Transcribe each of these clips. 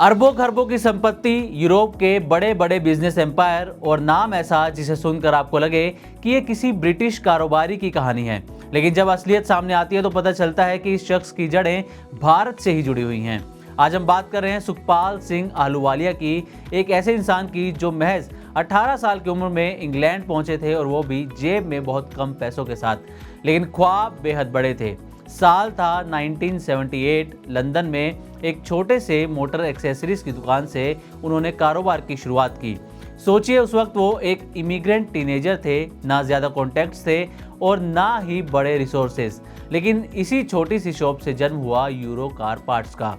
अरबों खरबों की संपत्ति, यूरोप के बड़े बड़े बिजनेस एम्पायर और नाम ऐसा जिसे सुनकर आपको लगे कि ये किसी ब्रिटिश कारोबारी की कहानी है। लेकिन जब असलियत सामने आती है तो पता चलता है कि इस शख्स की जड़ें भारत से ही जुड़ी हुई हैं। आज हम बात कर रहे हैं सुखपाल सिंह आहलूवालिया की, एक ऐसे इंसान की जो महज 18 साल की उम्र में इंग्लैंड पहुंचे थे, और वो भी जेब में बहुत कम पैसों के साथ। लेकिन ख्वाब बेहद बड़े थे। साल था 1978। लंदन में एक छोटे से मोटर एक्सेसरीज की दुकान से उन्होंने कारोबार की शुरुआत की। सोचिए, उस वक्त वो एक इमिग्रेंट टीनेजर थे, ना ज़्यादा कॉन्टैक्ट्स थे और ना ही बड़े रिसोर्सेज। लेकिन इसी छोटी सी शॉप से जन्म हुआ यूरो कार पार्ट्स का।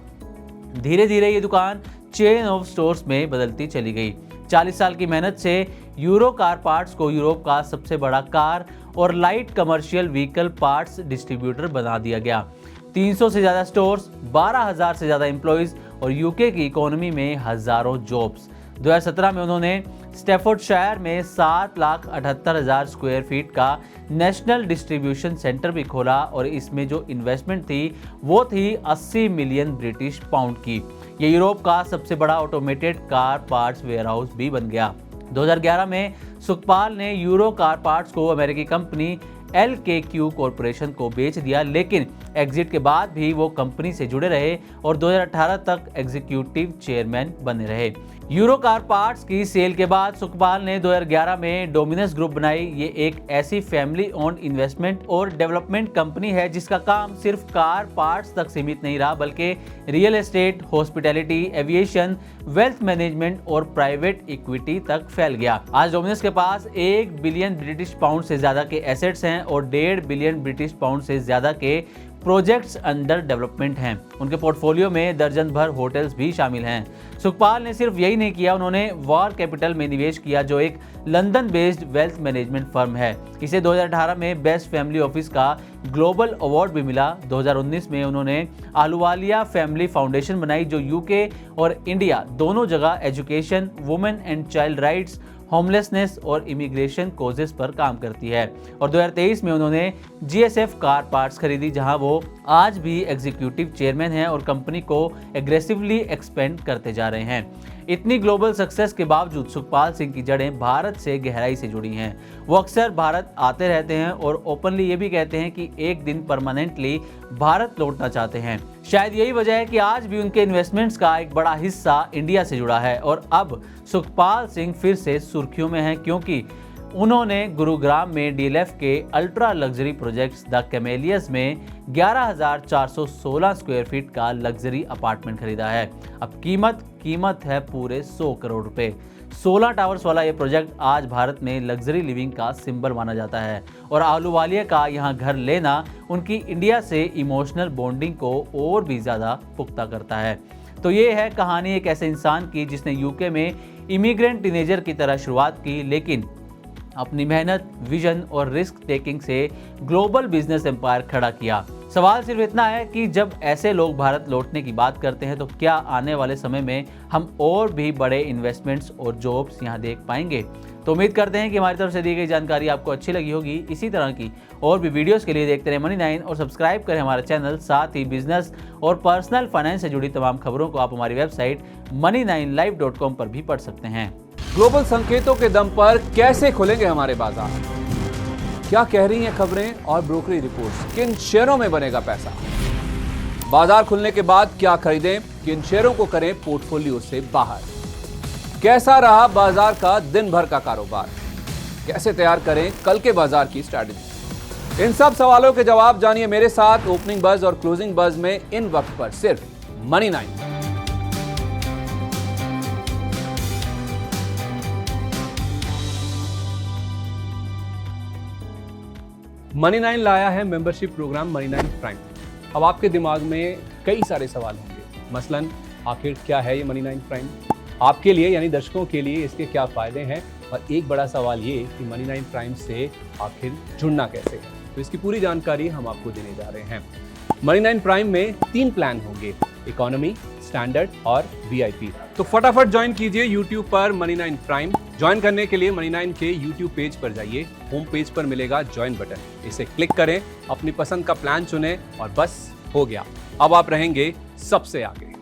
धीरे धीरे ये दुकान चेन ऑफ स्टोर्स में बदलती चली गई। 40 साल की मेहनत से यूरो कार पार्ट्स को यूरोप का सबसे बड़ा कार और light commercial vehicle parts distributor बना दिया गया। 300 से ज़्यादा स्टोर्स, 12,000 से ज़्यादा एम्प्लॉइज़ और यूके की इकोनॉमी में हज़ारों जॉब्स। 2017 में उन्होंने स्टैफोर्डशायर में 7,78,000 स्क्वायर फीट का नेशनल डिस्ट्रीब्यूशन सेंटर भी खोला, और इसमें जो इन्वेस्टमेंट थी वो थी 80 मिलियन ब्रिटिश पाउंड की। ये यूरोप का सबसे बड़ा ऑटोमेटेड कार पार्ट्स वेयरहाउस भी बन गया। 2011 में सुखपाल ने यूरो कार पार्ट्स को अमेरिकी कंपनी LKQ कॉरपोरेशन को बेच दिया, लेकिन एग्जिट के बाद भी वो कंपनी से जुड़े रहे और 2018 तक एग्जीक्यूटिव चेयरमैन बने रहे। यूरो कार पार्ट्स की सेल के बाद सुखपाल ने 2011 में डोमिनस ग्रुप बनाई। ये एक ऐसी फैमिली ओन्ड इन्वेस्टमेंट और डेवलपमेंट कंपनी है जिसका काम सिर्फ कार पार्ट्स तक सीमित नहीं रहा, बल्कि real estate, hospitality, aviation, wealth management और प्राइवेट इक्विटी तक फैल गया। आज डोमिनस के पास 1 बिलियन ब्रिटिश पाउंड से ज्यादा के एसेट्स हैं और 1.5 बिलियन ब्रिटिश पाउंड से ज्यादा के प्रोजेक्ट्स अंडर डेवलपमेंट हैं। उनके पोर्टफोलियो में दर्जन भर होटल्स भी शामिल हैं। सुखपाल ने सिर्फ यही नहीं किया, उन्होंने वॉर कैपिटल में निवेश किया, जो एक London based wealth management firm है। इसे 2018 में बेस्ट फैमिली ऑफिस का ग्लोबल अवार्ड भी मिला। 2019 में उन्होंने आहलूवालिया फैमिली फाउंडेशन बनाई, जो यूके और इंडिया दोनों जगह education, women and child rights, homelessness और इमिग्रेशन कोजेस पर काम करती है। और 2023 में उन्होंने GSF कार पार्ट्स खरीदी, जहां वो आज भी एग्जीक्यूटिव चेयरमैन हैं और कंपनी को एग्रेसिवली एक्सपेंड करते जा रहे हैं। इतनी ग्लोबल सक्सेस के बावजूद सुखपाल सिंह की जड़ें भारत से गहराई से जुड़ी हैं। वो अक्सर भारत आते रहते हैं और ओपनली ये भी कहते हैं कि एक दिन परमानेंटली भारत लौटना चाहते हैं। शायद यही वजह है कि आज भी उनके इन्वेस्टमेंट्स का एक बड़ा हिस्सा इंडिया से जुड़ा है। और अब सुखपाल सिंह फिर से सुर्खियों में हैं, क्योंकि उन्होंने गुरुग्राम में DLF के अल्ट्रा लग्जरी प्रोजेक्ट्स द कैमेलियस में 11,416 स्क्वायर फीट का लग्जरी अपार्टमेंट खरीदा है। अब कीमत है पूरे 100 करोड़ रुपए। 16 टावर्स वाला ये प्रोजेक्ट आज भारत में लग्जरी लिविंग का सिंबल माना जाता है, और आहलूवालिया का यहाँ घर लेना उनकी इंडिया से इमोशनल बॉन्डिंग को और भी ज़्यादा पुख्ता करता है। तो ये है कहानी एक ऐसे इंसान की जिसने यूके में इमिग्रेंट टीनेजर की तरह शुरुआत की, लेकिन अपनी मेहनत, विजन और रिस्क टेकिंग से ग्लोबल बिजनेस एम्पायर खड़ा किया। सवाल सिर्फ इतना है कि जब ऐसे लोग भारत लौटने की बात करते हैं तो क्या आने वाले समय में हम और भी बड़े इन्वेस्टमेंट्स और जॉब्स यहाँ देख पाएंगे। तो उम्मीद करते हैं कि हमारी तरफ से दी गई जानकारी आपको अच्छी लगी होगी। इसी तरह की और भी वीडियोस के लिए देखते रहे Money9 और सब्सक्राइब करें हमारा चैनल। साथ ही बिजनेस और पर्सनल फाइनेंस से जुड़ी तमाम खबरों को आप हमारी वेबसाइट money9live.com पर भी पढ़ सकते हैं। ग्लोबल संकेतों के दम पर कैसे खुलेंगे हमारे बाजार? क्या कह रही हैं खबरें और ब्रोकरी रिपोर्ट्स? किन शेयरों में बनेगा पैसा? बाजार खुलने के बाद क्या खरीदें? किन शेयरों को करें पोर्टफोलियो से बाहर? कैसा रहा बाजार का दिन भर का कारोबार? कैसे तैयार करें कल के बाजार की स्ट्रैटेजी? इन सब सवालों के जवाब जानिए मेरे साथ ओपनिंग बज और क्लोजिंग बज में, इन वक्त पर सिर्फ Money9। Money9 लाया है मेंबरशिप प्रोग्राम Money9 प्राइम। अब आपके दिमाग में कई सारे सवाल होंगे, मसलन आखिर क्या है ये Money9 प्राइम? आपके लिए यानी दर्शकों के लिए इसके क्या फायदे हैं? और एक बड़ा सवाल ये कि Money9 प्राइम से आखिर जुड़ना कैसे है? तो इसकी पूरी जानकारी हम आपको देने जा रहे हैं। Money9 प्राइम में 3 प्लान होंगे, इकोनॉमी, स्टैंडर्ड और VIP। तो फटाफट ज्वाइन कीजिए YouTube पर Money9 प्राइम। ज्वाइन करने के लिए Money9 के YouTube पेज पर जाइए, होम पेज पर मिलेगा ज्वाइन बटन, इसे क्लिक करें, अपनी पसंद का प्लान चुनें और बस हो गया, अब आप रहेंगे सबसे आगे।